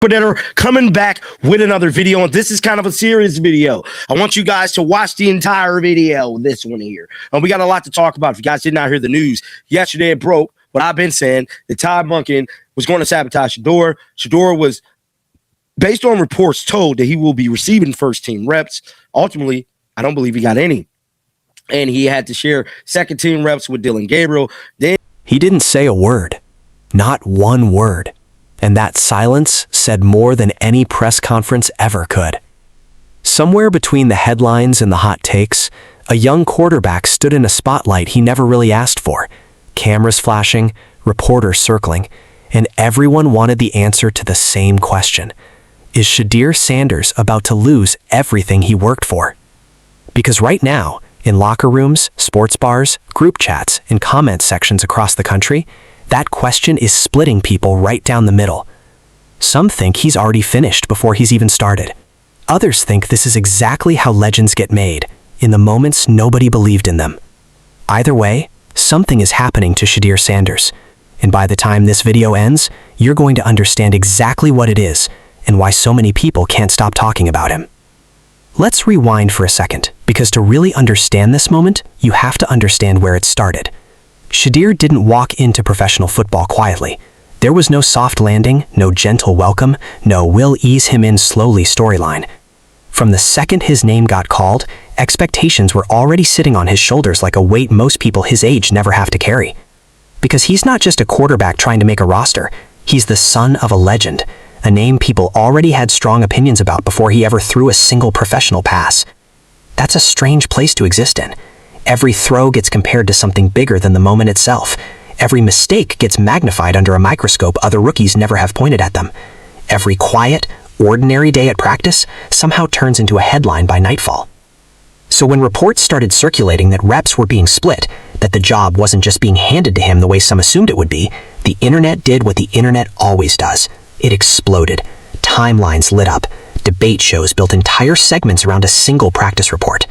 that are coming back with another video, and this is kind of a serious video. I want you guys to watch the entire video, this one here. We got a lot to talk about. If you guys did not hear the news, yesterday it broke what I've been saying, that Todd Monken was going to sabotage Shedeur. Shedeur was, based on reports, told that he will be receiving first-team reps. Ultimately, I don't believe he got any. And he had to share second-team reps with Dillon Gabriel. Then he didn't say a word, not one word. And that silence said more than any press conference ever could. Somewhere between the headlines and the hot takes, a young quarterback stood in a spotlight he never really asked for. Cameras flashing, reporters circling, and everyone wanted the answer to the same question. Is Shedeur Sanders about to lose everything he worked for? Because right now, in locker rooms, sports bars, group chats, and comment sections across the country, that question is splitting people right down the middle. Some think he's already finished before he's even started. Others think this is exactly how legends get made, in the moments nobody believed in them. Either way, something is happening to Shedeur Sanders, and by the time this video ends, you're going to understand exactly what it is and why so many people can't stop talking about him. Let's rewind for a second, because to really understand this moment, you have to understand where it started. Shedeur didn't walk into professional football quietly. There was no soft landing, no gentle welcome, no we'll ease him in slowly storyline. From the second his name got called, expectations were already sitting on his shoulders like a weight most people his age never have to carry. Because he's not just a quarterback trying to make a roster, he's the son of a legend, a name people already had strong opinions about before he ever threw a single professional pass. That's a strange place to exist in. Every throw gets compared to something bigger than the moment itself. Every mistake gets magnified under a microscope other rookies never have pointed at them. Every quiet, ordinary day at practice somehow turns into a headline by nightfall. So when reports started circulating that reps were being split, that the job wasn't just being handed to him the way some assumed it would be, the internet did what the internet always does. It exploded. Timelines lit up. Debate shows built entire segments around a single practice report.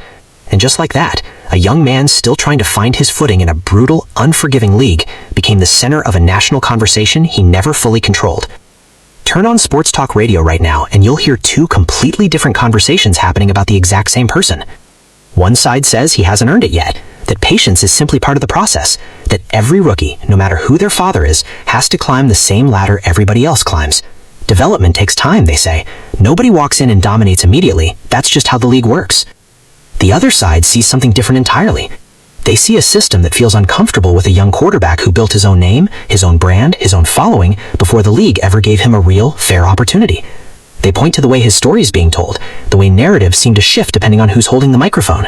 And just like that, a young man still trying to find his footing in a brutal, unforgiving league became the center of a national conversation he never fully controlled. Turn on sports talk radio right now and you'll hear two completely different conversations happening about the exact same person. One side says he hasn't earned it yet, that patience is simply part of the process, that every rookie, no matter who their father is, has to climb the same ladder everybody else climbs. Development takes time, they say. Nobody walks in and dominates immediately. That's just how the league works. The other side sees something different entirely. They see a system that feels uncomfortable with a young quarterback who built his own name, his own brand, his own following before the league ever gave him a real, fair opportunity. They point to the way his story is being told, the way narratives seem to shift depending on who's holding the microphone.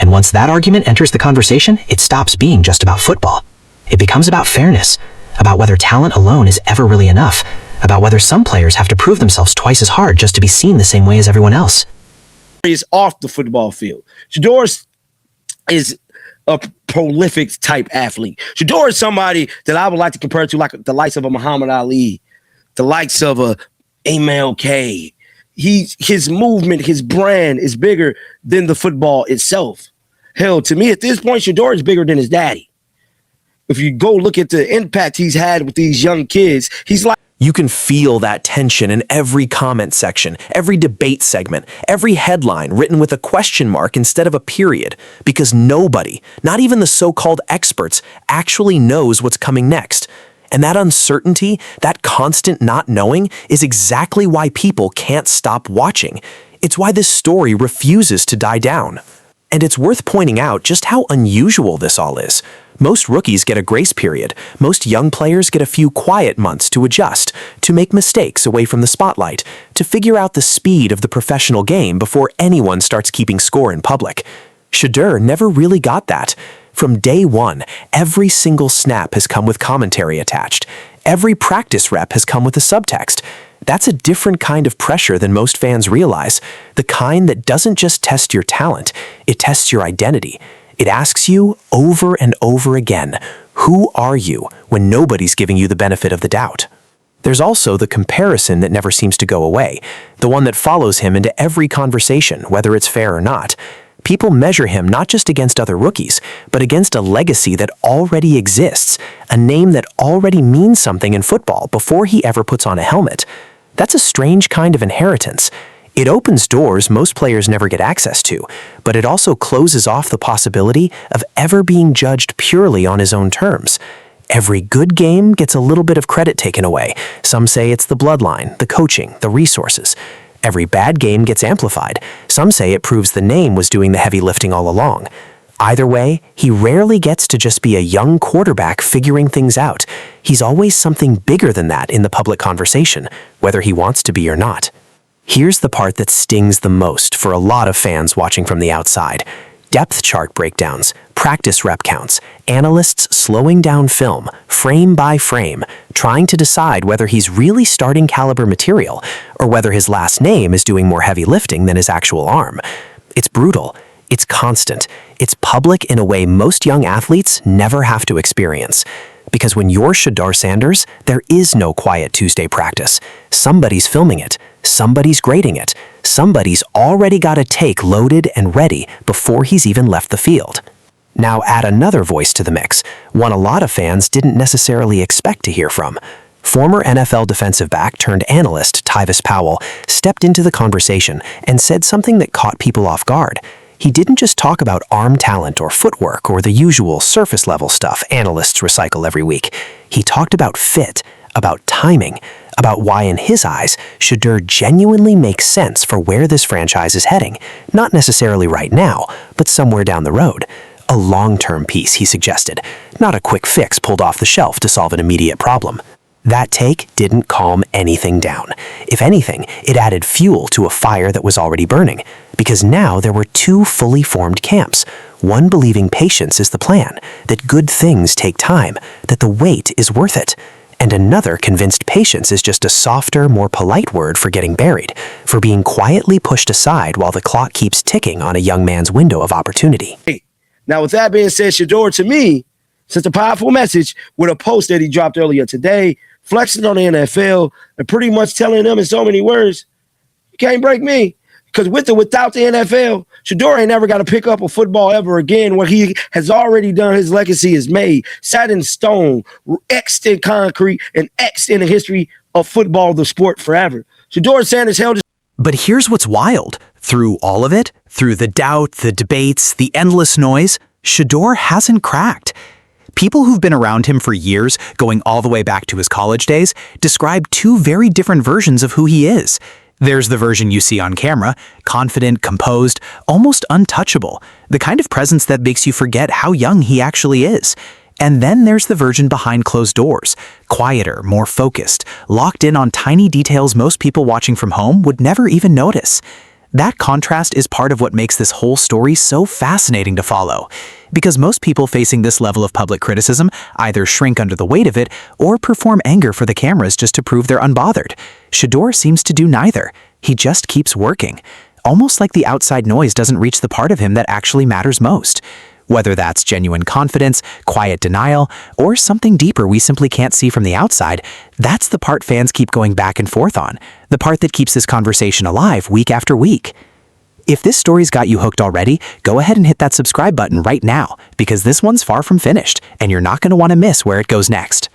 And once that argument enters the conversation, it stops being just about football. It becomes about fairness, about whether talent alone is ever really enough, about whether some players have to prove themselves twice as hard just to be seen the same way as everyone else. Is off the football field. Shedeur is a prolific type athlete. Shedeur is somebody that I would like to compare to like the likes of a Muhammad Ali, the likes of a MLK. His movement, his brand is bigger than the football itself. Hell, to me at this point, Shedeur is bigger than his daddy. If you go look at the impact he's had with these young kids, he's like, you can feel that tension in every comment section, every debate segment, every headline written with a question mark instead of a period, because nobody, not even the so-called experts, actually knows what's coming next. And that uncertainty, that constant not knowing, is exactly why people can't stop watching. It's why this story refuses to die down. And it's worth pointing out just how unusual this all is. Most rookies get a grace period. Most young players get a few quiet months to adjust, to make mistakes away from the spotlight, to figure out the speed of the professional game before anyone starts keeping score in public. Shedeur never really got that. From day one, every single snap has come with commentary attached. Every practice rep has come with a subtext. That's a different kind of pressure than most fans realize, the kind that doesn't just test your talent, it tests your identity. It asks you over and over again, who are you when nobody's giving you the benefit of the doubt? There's also the comparison that never seems to go away, the one that follows him into every conversation, whether it's fair or not. People measure him not just against other rookies, but against a legacy that already exists, a name that already means something in football before he ever puts on a helmet. That's a strange kind of inheritance. It opens doors most players never get access to, but it also closes off the possibility of ever being judged purely on his own terms. Every good game gets a little bit of credit taken away. Some say it's the bloodline, the coaching, the resources. Every bad game gets amplified. Some say it proves the name was doing the heavy lifting all along. Either way, he rarely gets to just be a young quarterback figuring things out. He's always something bigger than that in the public conversation, whether he wants to be or not. Here's the part that stings the most for a lot of fans watching from the outside. Depth chart breakdowns, practice rep counts, analysts slowing down film, frame by frame, trying to decide whether he's really starting caliber material or whether his last name is doing more heavy lifting than his actual arm. It's brutal. It's constant. It's public in a way most young athletes never have to experience. Because when you're Shedeur Sanders, there is no quiet Tuesday practice. Somebody's filming it. Somebody's grading it. Somebody's already got a take loaded and ready before he's even left the field. Now add another voice to the mix, one a lot of fans didn't necessarily expect to hear from. Former NFL defensive back turned analyst Tyvis Powell stepped into the conversation and said something that caught people off guard. He didn't just talk about arm talent or footwork or the usual surface-level stuff analysts recycle every week. He talked about fit, about timing, about why in his eyes, Shedeur genuinely makes sense for where this franchise is heading, not necessarily right now, but somewhere down the road. A long-term piece, he suggested, not a quick fix pulled off the shelf to solve an immediate problem. That take didn't calm anything down. If anything, it added fuel to a fire that was already burning, because now there were two fully formed camps, one believing patience is the plan, that good things take time, that the wait is worth it, and another convinced patience is just a softer, more polite word for getting buried, for being quietly pushed aside while the clock keeps ticking on a young man's window of opportunity. Now, with that being said, Shedeur, to me, sent a powerful message with a post that he dropped earlier today, flexing on the NFL and pretty much telling them in so many words, you can't break me. Because with or without the NFL, Shedeur ain't never got to pick up a football ever again. What he has already done, his legacy is made, sat in stone, etched in concrete, and etched in the history of football, the sport, forever. Shedeur Sanders held his... But here's what's wild. Through all of it, through the doubt, the debates, the endless noise, Shedeur hasn't cracked. People who've been around him for years, going all the way back to his college days, describe two very different versions of who he is. There's the version you see on camera, confident, composed, almost untouchable, the kind of presence that makes you forget how young he actually is. And then there's the version behind closed doors, quieter, more focused, locked in on tiny details most people watching from home would never even notice. That contrast is part of what makes this whole story so fascinating to follow. Because most people facing this level of public criticism either shrink under the weight of it or perform anger for the cameras just to prove they're unbothered. Shedeur seems to do neither. He just keeps working. Almost like the outside noise doesn't reach the part of him that actually matters most. Whether that's genuine confidence, quiet denial, or something deeper we simply can't see from the outside, that's the part fans keep going back and forth on, the part that keeps this conversation alive week after week. If this story's got you hooked already, go ahead and hit that subscribe button right now, because this one's far from finished, and you're not going to want to miss where it goes next.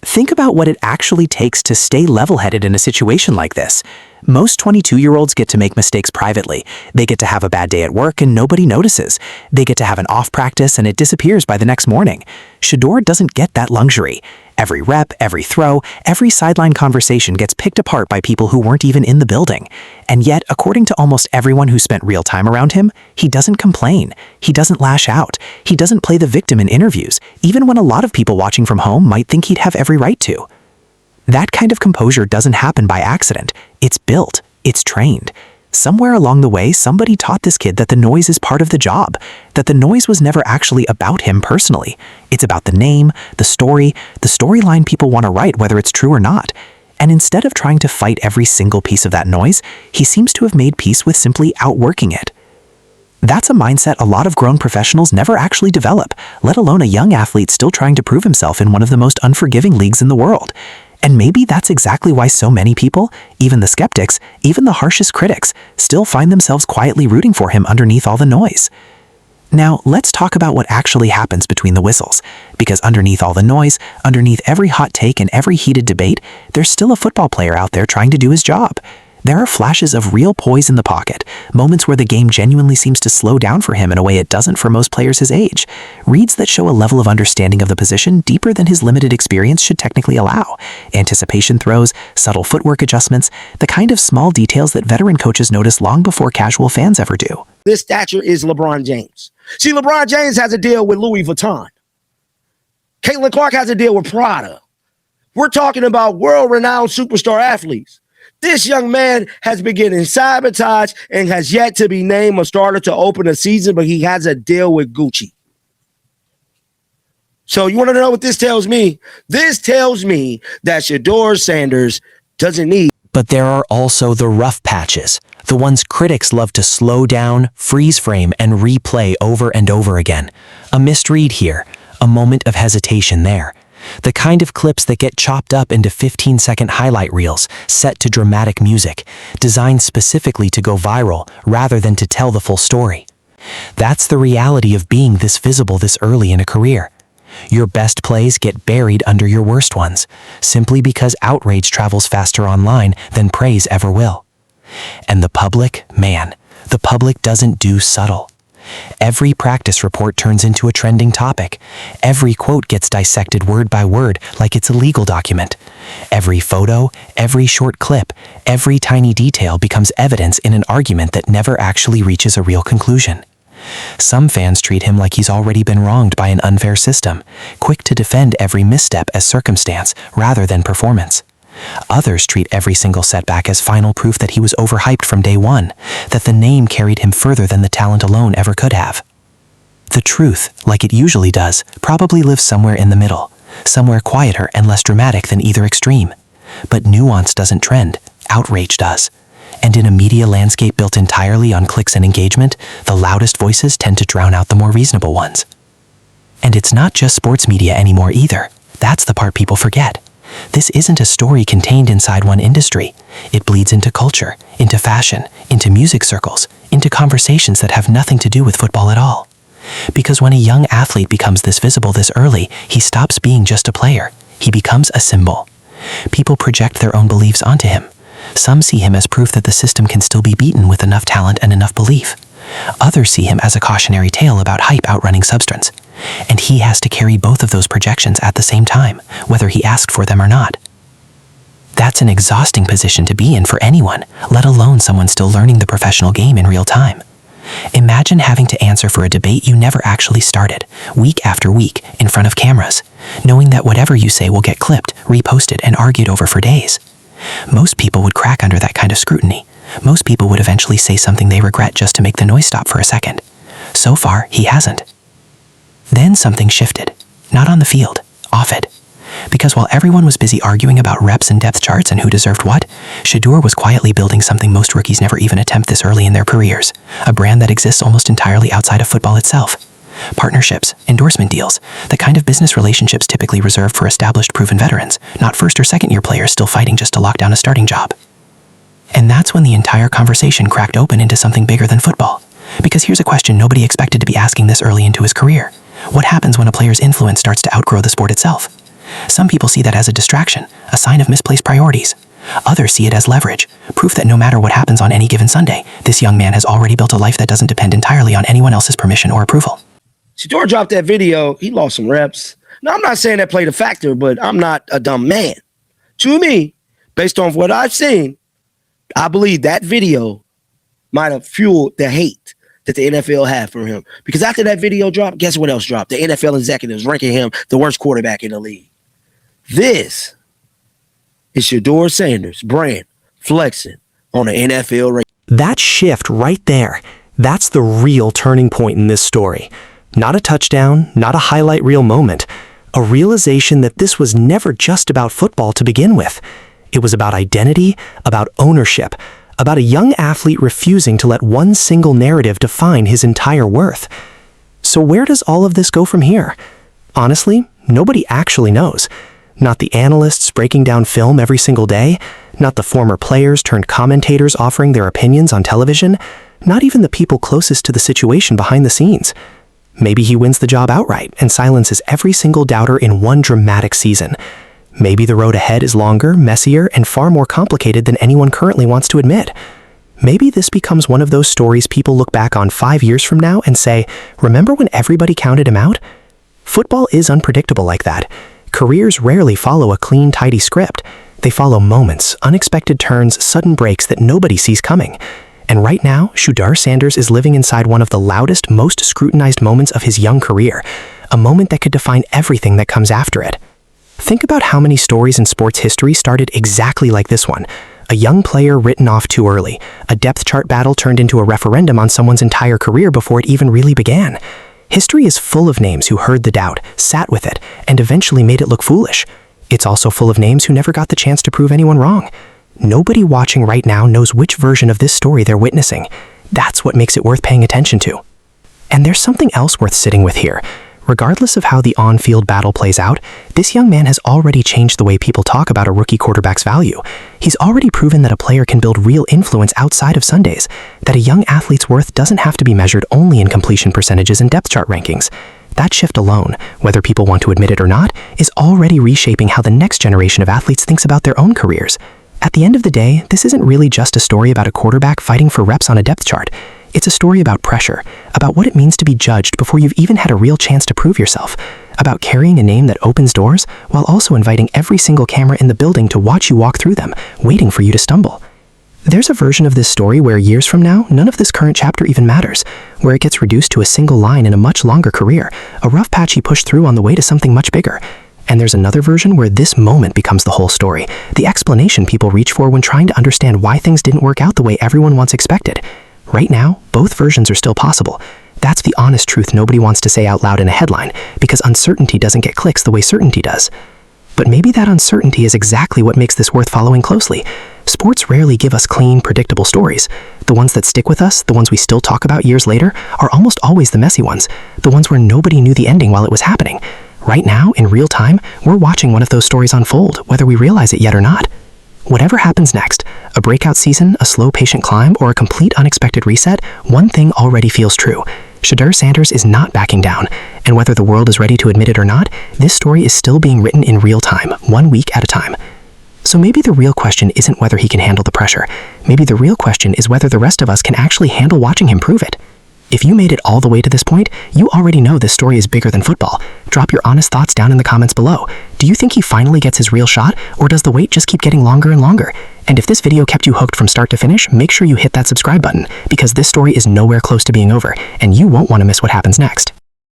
Think about what it actually takes to stay level-headed in a situation like this. Most 22-year-olds get to make mistakes privately. They get to have a bad day at work and nobody notices. They get to have an off practice and it disappears by the next morning. Shedeur doesn't get that luxury. Every rep, every throw, every sideline conversation gets picked apart by people who weren't even in the building. And yet, according to almost everyone who spent real time around him, he doesn't complain. He doesn't lash out. He doesn't play the victim in interviews, even when a lot of people watching from home might think he'd have every right to. That kind of composure doesn't happen by accident. It's built. It's trained. Somewhere along the way, somebody taught this kid that the noise is part of the job, that the noise was never actually about him personally. It's about the name, the storyline people want to write, whether it's true or not. And instead of trying to fight every single piece of that noise, he seems to have made peace with simply outworking it. That's a mindset a lot of grown professionals never actually develop, let alone a young athlete still trying to prove himself in one of the most unforgiving leagues in the world. And maybe that's exactly why so many people, even the skeptics, even the harshest critics, still find themselves quietly rooting for him underneath all the noise. Now, let's talk about what actually happens between the whistles, because underneath all the noise, underneath every hot take and every heated debate, there's still a football player out there trying to do his job. There are flashes of real poise in the pocket, moments where the game genuinely seems to slow down for him in a way it doesn't for most players his age, reads that show a level of understanding of the position deeper than his limited experience should technically allow, anticipation throws, subtle footwork adjustments, the kind of small details that veteran coaches notice long before casual fans ever do. This stature is LeBron James. See, LeBron James has a deal with Louis Vuitton. Caitlin Clark has a deal with Prada. We're talking about world-renowned superstar athletes. This young man has been getting sabotaged and has yet to be named a starter to open a season, but he has a deal with Gucci. So you want to know what this tells me? This tells me that Shedeur Sanders doesn't need. But there are also the rough patches, the ones critics love to slow down, freeze frame, and replay over and over again. A misread here, a moment of hesitation there. The kind of clips that get chopped up into 15-second highlight reels, set to dramatic music, designed specifically to go viral rather than to tell the full story. That's the reality of being this visible this early in a career. Your best plays get buried under your worst ones, simply because outrage travels faster online than praise ever will. And the public, man, the public doesn't do subtle. Every practice report turns into a trending topic. Every quote gets dissected word by word like it's a legal document. Every photo, every short clip, every tiny detail becomes evidence in an argument that never actually reaches a real conclusion. Some fans treat him like he's already been wronged by an unfair system, quick to defend every misstep as circumstance rather than performance. Others treat every single setback as final proof that he was overhyped from day one, that the name carried him further than the talent alone ever could have. The truth, like it usually does, probably lives somewhere in the middle, somewhere quieter and less dramatic than either extreme. But nuance doesn't trend, outrage does. And in a media landscape built entirely on clicks and engagement, the loudest voices tend to drown out the more reasonable ones. And it's not just sports media anymore either. That's the part people forget. This isn't a story contained inside one industry. It bleeds into culture, into fashion, into music circles, into conversations that have nothing to do with football at all. Because when a young athlete becomes this visible this early, he stops being just a player. He becomes a symbol. People project their own beliefs onto him. Some see him as proof that the system can still be beaten with enough talent and enough belief. Others see him as a cautionary tale about hype outrunning substance. And he has to carry both of those projections at the same time, whether he asked for them or not. That's an exhausting position to be in for anyone, let alone someone still learning the professional game in real time. Imagine having to answer for a debate you never actually started, week after week, in front of cameras, knowing that whatever you say will get clipped, reposted, and argued over for days. Most people would crack under that kind of scrutiny. Most people would eventually say something they regret just to make the noise stop for a second. So far, he hasn't. Then something shifted. Not on the field, off it. Because while everyone was busy arguing about reps and depth charts and who deserved what, Shedeur was quietly building something most rookies never even attempt this early in their careers, a brand that exists almost entirely outside of football itself. Partnerships, endorsement deals, the kind of business relationships typically reserved for established proven veterans, not first or second year players still fighting just to lock down a starting job. And that's when the entire conversation cracked open into something bigger than football. Because here's a question nobody expected to be asking this early into his career. What happens when a player's influence starts to outgrow the sport itself? Some people see that as a distraction, a sign of misplaced priorities. Others see it as leverage, proof that no matter what happens on any given Sunday, this young man has already built a life that doesn't depend entirely on anyone else's permission or approval. Shedeur dropped that video. He lost some reps. Now, I'm not saying that played a factor, but I'm not a dumb man. To me, based on what I've seen, I believe that video might have fueled the hate that the NFL had for him. Because after that video dropped, guess what else dropped? The NFL executives ranking him the worst quarterback in the league. This is Shedeur Sanders' brand flexing on the NFL radio. That shift right there, that's the real turning point in this story. Not a touchdown, not a highlight reel moment. A realization that this was never just about football to begin with. It was about identity, about ownership, about a young athlete refusing to let one single narrative define his entire worth. So where does all of this go from here? Honestly, nobody actually knows. Not the analysts breaking down film every single day, not the former players turned commentators offering their opinions on television, not even the people closest to the situation behind the scenes. Maybe he wins the job outright and silences every single doubter in one dramatic season. Maybe the road ahead is longer, messier, and far more complicated than anyone currently wants to admit. Maybe this becomes one of those stories people look back on 5 years from now and say, remember when everybody counted him out? Football is unpredictable like that. Careers rarely follow a clean, tidy script. They follow moments, unexpected turns, sudden breaks that nobody sees coming. And right now, Shedeur Sanders is living inside one of the loudest, most scrutinized moments of his young career, a moment that could define everything that comes after it. Think about how many stories in sports history started exactly like this one. A young player written off too early, a depth chart battle turned into a referendum on someone's entire career before it even really began. History is full of names who heard the doubt, sat with it, and eventually made it look foolish. It's also full of names who never got the chance to prove anyone wrong. Nobody watching right now knows which version of this story they're witnessing. That's what makes it worth paying attention to. And there's something else worth sitting with here. Regardless of how the on-field battle plays out, this young man has already changed the way people talk about a rookie quarterback's value. He's already proven that a player can build real influence outside of Sundays, that a young athlete's worth doesn't have to be measured only in completion percentages and depth chart rankings. That shift alone, whether people want to admit it or not, is already reshaping how the next generation of athletes thinks about their own careers. At the end of the day, this isn't really just a story about a quarterback fighting for reps on a depth chart. It's a story about pressure, about what it means to be judged before you've even had a real chance to prove yourself, about carrying a name that opens doors while also inviting every single camera in the building to watch you walk through them, waiting for you to stumble. There's a version of this story where years from now, none of this current chapter even matters, where it gets reduced to a single line in a much longer career, a rough patch he pushed through on the way to something much bigger. And there's another version where this moment becomes the whole story, the explanation people reach for when trying to understand why things didn't work out the way everyone once expected. Right now, both versions are still possible. That's the honest truth nobody wants to say out loud in a headline, because uncertainty doesn't get clicks the way certainty does. But maybe that uncertainty is exactly what makes this worth following closely. Sports rarely give us clean, predictable stories. The ones that stick with us, the ones we still talk about years later, are almost always the messy ones, the ones where nobody knew the ending while it was happening. Right now, in real time, we're watching one of those stories unfold, whether we realize it yet or not. Whatever happens next, a breakout season, a slow, patient climb, or a complete unexpected reset, one thing already feels true. Shedeur Sanders is not backing down, and whether the world is ready to admit it or not, this story is still being written in real time, 1 week at a time. So maybe the real question isn't whether he can handle the pressure. Maybe the real question is whether the rest of us can actually handle watching him prove it. If you made it all the way to this point, you already know this story is bigger than football. Drop your honest thoughts down in the comments below. Do you think he finally gets his real shot, or does the wait just keep getting longer and longer? And if this video kept you hooked from start to finish, make sure you hit that subscribe button, because this story is nowhere close to being over, and you won't want to miss what happens next.